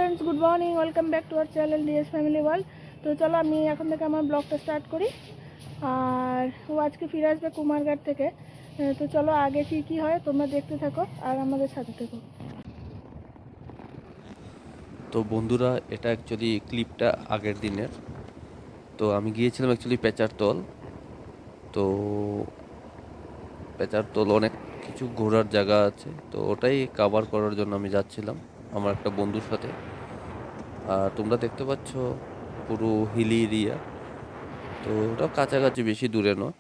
Friends good morning welcome back to our channel DS family world. तो चलो আমি এখন থেকে আমার ব্লগটা স্টার্ট করি। আর ও আজকে ফিরে আসবে কুমারঘাট থেকে। তো চলো আগে কি কি হয় তোমরা দেখতে থাকো আর আমাদের সাথে থাকো। তো বন্ধুরা, এটা অ্যাকচুয়ালি ক্লিপটা আগের দিনের। তো আমি গিয়েছিলাম অ্যাকচুয়ালি পেচারতল। তো পেচারতল অনেক কিছু ঘোরার জায়গা আছে, তো ওটাই কভার করার জন্য আমি যাচ্ছিলাম আমার একটা বন্ধুর সাথে। আর তোমরা দেখতে পাচ্ছ পুরো হিলি এরিয়া, তো ওটা কাছাকাছি, বেশি দূরে নয়।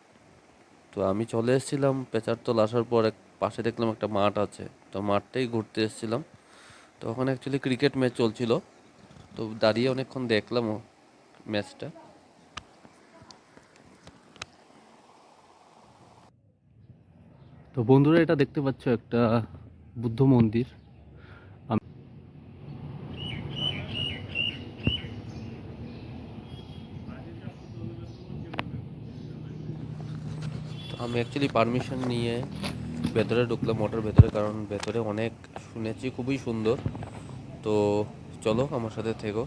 তো আমি চলে এসেছিলাম পেচারতল আসার পর এক পাশে দেখলাম একটা মাঠ আছে, তো মাঠটাই ঘুরতে এসেছিলাম। তো ওখানে অ্যাকচুয়ালি ক্রিকেট ম্যাচ চলছিল, তো দাঁড়িয়ে অনেকক্ষণ দেখলাম ম্যাচটা। তো বন্ধুরা, এটা দেখতে পাচ্ছ একটা বুদ্ধ মন্দির। আমি অ্যাকচুয়ালি পারমিশন নিয়ে ভেতরে ঢুকলাম ওটার ভেতরে, কারণ ভেতরে অনেক শুনেছি খুবই সুন্দর। তো চলো আমার সাথে থেকো।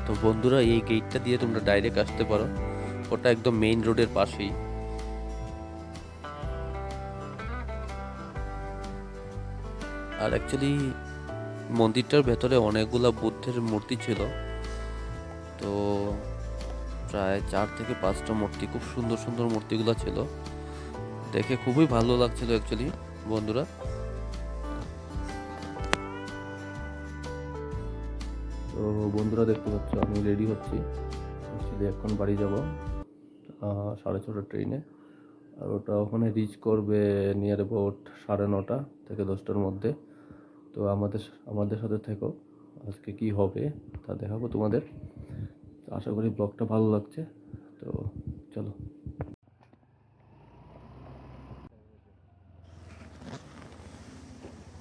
তো বন্ধুরা, এই গেটটা দিয়ে তোমরা ডাইরেক্ট আসতে পারো, ওটা একদম মেইন রোডের পাশেই। আর অ্যাকচুয়ালি মন্দিরটার ভেতরে অনেকগুলা বুদ্ধের মূর্তি ছিল। তো প্রায় 4 থেকে 5টা মূর্তি, খুব সুন্দর সুন্দর মূর্তিগুলো ছিল, দেখে খুবই ভালো লাগছিল অ্যাকচুয়ালি বন্ধুরা। তো বন্ধুরা দেখতে পাচ্ছ আমি রেডি হচ্ছি, এখন বাড়ি যাব 6:30 ট্রেনে। আর ওটা ওখানে রিচ করবে নিয়ার অ্যাবাউট 9:30 থেকে 10টার মধ্যে। তো আমাদের সাথে থেকো, আজকে কি হবে তা দেখাবো তোমাদের। তো আশা করি ব্লগটা ভালো লাগছে, তো চলো।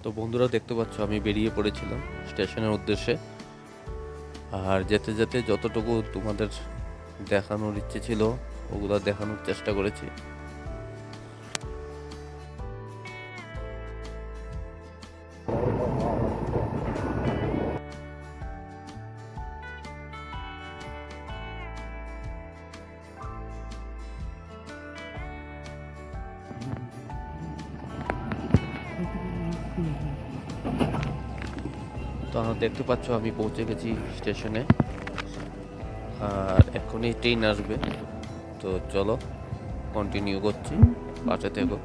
তো বন্ধুরা দেখতে পাচ্ছ আমি বেরিয়ে পড়েছিলাম স্টেশনের উদ্দেশ্যে। আর যেতে যেতে যতটুকু তোমাদের দেখানোর ইচ্ছে ছিল ওগুলো দেখানোর চেষ্টা করেছি। তো দেখতে পাচ্ছ আমি পৌঁছে গেছি স্টেশনে, আর এখনই ট্রেন আসবে। তো চলো কন্টিনিউ করছি, পাশে থেকো।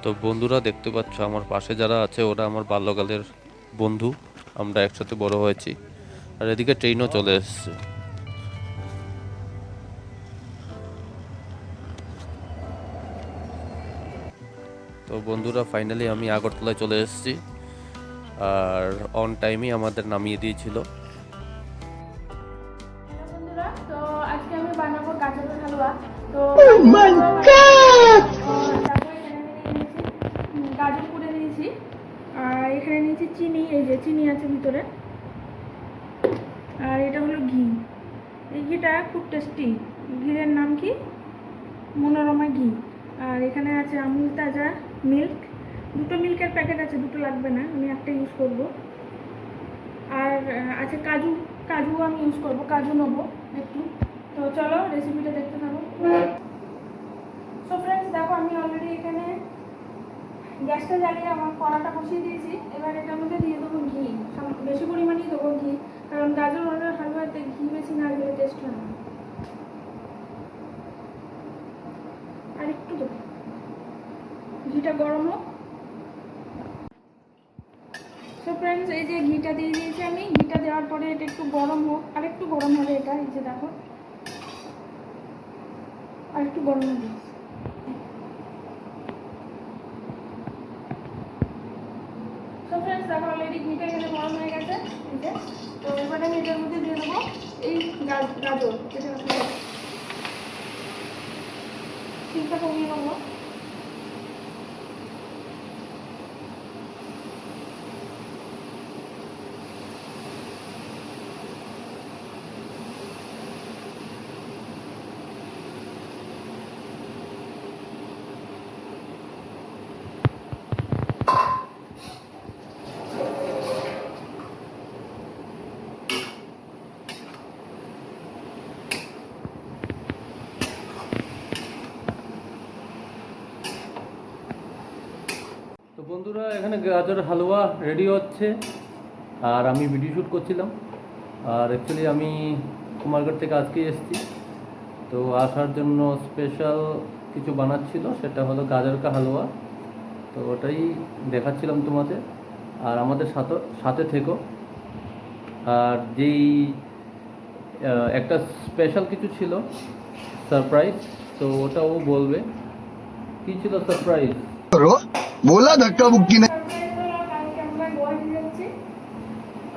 তো বন্ধুরা দেখতে পাচ্ছ আমার পাশে যারা আছে ওরা আমার বাল্যকালের বন্ধু, আমরা একসাথে বড় হয়েছি। আর এদিকে ট্রেনও চলে এসেছে। তো বন্ধুরা ফাইনালি আমি আগরতলায় চলে এসেছি, আর অন টাইমই আমাদের নামিয়ে দিয়েছিল। বন্ধুরা তো আজকে আমি বানাবো গাজরের হালুয়া। তো গাজর কুড়ে নিয়েছি, আর এখানে নিয়েছি চিনি, এই যে চিনি আছে ভিতরে। আর এটা হলো ঘি, এই ঘিটা খুব টেস্টি। ঘিয়ের নাম কি? মনোরমা ঘি। আর এখানে আছে আমুল তাজা মিল্ক, দুটো মিল্কের প্যাকেট আছে, দুটো লাগবে না, আমি একটা ইউজ করব। আর আছে কাজু, কাজু আমি ইউজ করব, কাজু নেবো একটু। তো চলো রেসিপিটা দেখতে থাকো। সো ফ্রেন্ডস দেখো আমি অলরেডি এখানে গ্যাসটা জ্বালিয়ে আমার কড়াটা বসিয়ে দিয়েছি। এবার এটার মধ্যে দিয়ে দেবো ঘি, বেশি পরিমাণেই দেবো ঘি, কারণ গাজর হালুয়াতে ঘি বেশি না দিলে টেস্ট হয় না। ঘিটা গরম হোক। তো ফ্রেন্ডস, এই যে ঘিটা দিয়ে দিয়েছি আমি। ঘিটা দেওয়ার পরে এটা একটু গরম হোক, আর একটু গরম হবে এটা। এই যে দেখো, আর একটু গরম হবে। তো ফ্রেন্ডস দেখো, অলরেডি ঘিটা এখানে গরম হয়ে গেছে। এই যে, তো এবারে আমি এটার মধ্যে দিয়ে দেবো এই গাজর। এটা চিন্তা কমিয়ে নেবো। তো বন্ধুরা, এখানে গাজর হালুয়া রেডি হচ্ছে, আর আমি ভিডিও শ্যুট করছিলাম। আর অ্যাকচুয়ালি আমি কুমারঘাট থেকে আজকেই এসেছি, তো আসার জন্য স্পেশাল কিছু বানাচ্ছিল, সেটা হলো গাজর কা হালুয়া। তো ওটাই দেখাচ্ছিলাম তোমাদের, আর আমাদের সাথে সাথে থেকো। আর যেই একটা স্পেশাল কিছু ছিল সারপ্রাইজ, তো ওটাও বলবে কী ছিল সারপ্রাইজ। करो बोला धक्का मुक्की नहीं। কালকে আমরা গুয়াহাটি যাচ্ছি,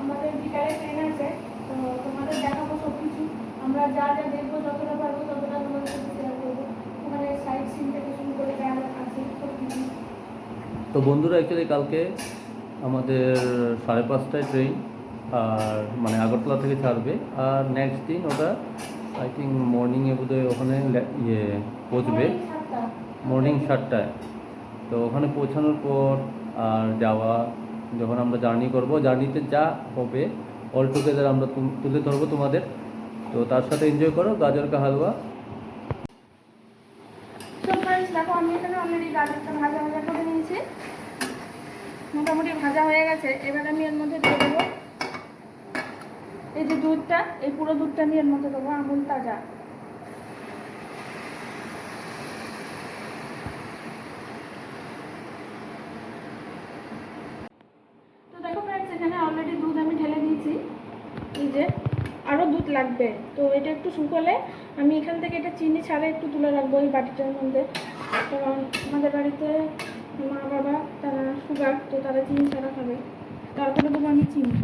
আমাদের বিকালে ট্রেন আছে। তো তোমাদের দেখাবো সব কিছু। আমরা যা যা দেখবো, যতটা পারবো ততটা তোমাদের সাথে শেয়ার করবো। ওখানে সাইট সিন থেকে শুরু করে যা যা আছে সব কিছু। তো বন্ধুরা, অ্যাকচুয়ালি কালকে আমাদের 5:30টায় ট্রেন, আর মানে আগরতলা থেকে ছাড়বে। আর নেক্সট দিন ওটা আই থিঙ্ক মর্নিংয়ে বোধহয় ওখানে পৌঁছবে, মর্নিং 7টায়। তো ওখানে পৌঁছানোর পর আর যাওয়া, যখন আমরা জার্নি করব, জার্নিতে যা হবে অল টুগেদার আমরা তুলে ধরবো তোমাদের। তো তার সাথে এনজয় করো গাজর কা হালুয়া। তো ফ্রেন্ডস দেখো, আমি এখানে অলরেডি গাজরটা ভাজা ভাজা করে নিয়েছি, মোটামুটি ভাজা হয়ে গেছে। এবার আমি এর মধ্যে দিয়ে দেবো এই যে দুধটা, এই পুরো দুধটা আমি এর মধ্যে দেবো, আমুল তাজা। তো দেখো ফ্রেন্ডস, এখানে অলরেডি দুধ আমি ঢেলে দিয়েছি। এই যে, আরও দুধ লাগবে। তো এটা একটু শুকোলে আমি এখান থেকে এটা চিনি ছাড়া একটু তুলে রাখবো এই বাটিটার মধ্যে, কারণ আমাদের বাড়িতে মা বাবা তারা সুগার, তো তারা চিনি ছাড়া খাবে। তারপরে দেবো আমি চিনি।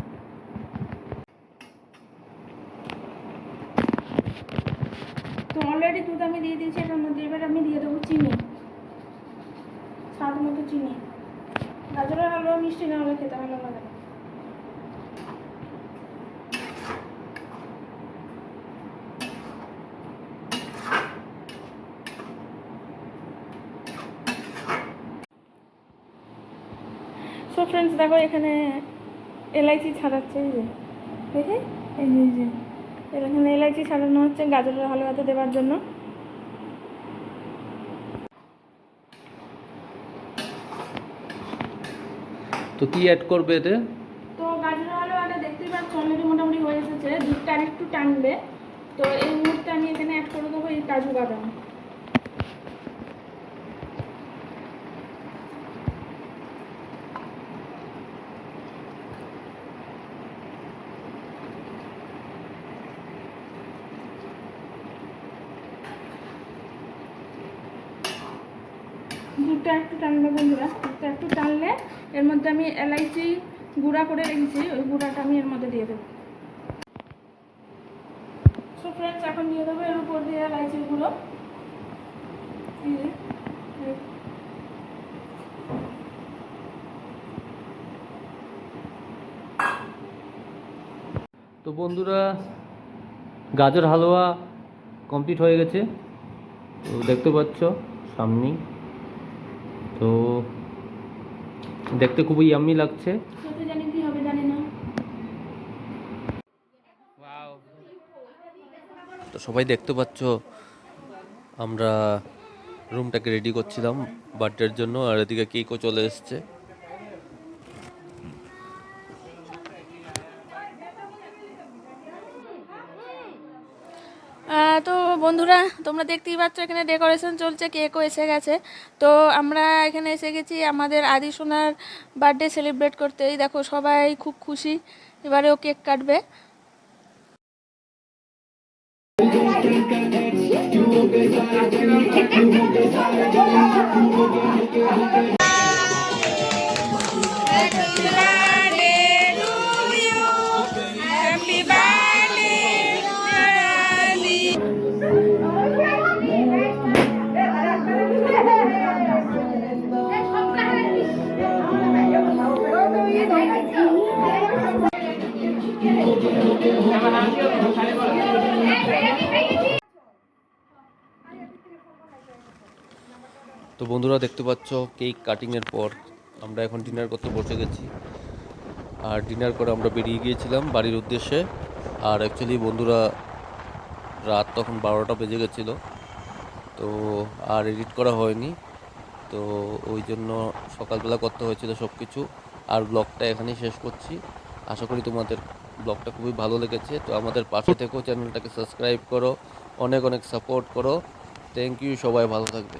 তো অলরেডি দুধ আমি দিয়ে দিয়েছি এটার মধ্যে। এবার আমি দিয়ে দেবো চিনি, স্বাদ মতো চিনি। গাজরের হালুয়া মিষ্টি না হলে খেতে ভালো লাগে না। সো ফ্রেন্ডস দেখো, এখানে এলাইচি ছাড়াচ্ছে। এই যে দেখে, এই যে এখানে এলাইচি ছাড়ানো হচ্ছে গাজরের হালুয়াতে দেওয়ার জন্য। তো কি অ্যাড করবে এতে? তো গাজরের হালুয়াটা দেখতেই পাচ্ছ অলরেডি মোটামুটি হয়ে এসেছে, দুধটা আর একটু টানবে। তো এই মুহূর্তে আমি এখানে অ্যাড করে দেবো এই কাজু বাদাম। দুধটা একটু টানবে বন্ধুরা, দুধটা একটু টানলে এর মধ্যে আমি এলাইচি গুঁড়া করে রেখেছি, ওই গুঁড়াটা আমি এর মধ্যে দিয়ে দেবো। সো ফ্রেন্ডস, এখন দিয়ে দেবো এর উপর দিয়ে এলাইচির গুঁড়ো। তো বন্ধুরা, গাজর হালুয়া কমপ্লিট হয়ে গেছে, তো দেখতে পাচ্ছ সামনেই। তো দেখতে খুবই ইয়াম্মি লাগছে। খেতে জানি কি হবে জানি না। তো সবাই দেখতে পাচ্ছ আমরা রুমটাকে রেডি করছিলাম বার্থডের জন্য, আর এদিকে কেকও চলে এসছে। তো বন্ধুরা, তোমরা দেখতেই পাচ্ছ এখানে ডেকোরেশন চলছে, কেকও এসে গেছে। তো আমরা এখানে এসে গেছি আমাদের আদি সোনার বার্থডে সেলিব্রেট করতে। এই দেখো সবাই খুব খুশি, এবারেও কেক কাটবে। তো বন্ধুরা দেখতে পাচ্ছ কেক কাটিংয়ের পর আমরা এখন ডিনার করতে বসে গেছি। আর ডিনার করে আমরা বেরিয়ে গিয়েছিলাম বাড়ির উদ্দেশ্যে। আর অ্যাকচুয়ালি বন্ধুরা রাত তখন 12টা বেজে গেছিলো, তো আর এডিট করা হয়নি। তো ওই জন্য সকালবেলা করতে হয়েছিল সব কিছু। আর ব্লগটা এখানেই শেষ করছি। আশা করি তোমাদের ব্লগটা খুবই ভালো লেগেছে। তো আমাদের পাশে থেকেও চ্যানেলটাকে সাবস্ক্রাইব করো, অনেক অনেক সাপোর্ট করো। থ্যাংক ইউ, সবাই ভালো থাকবে।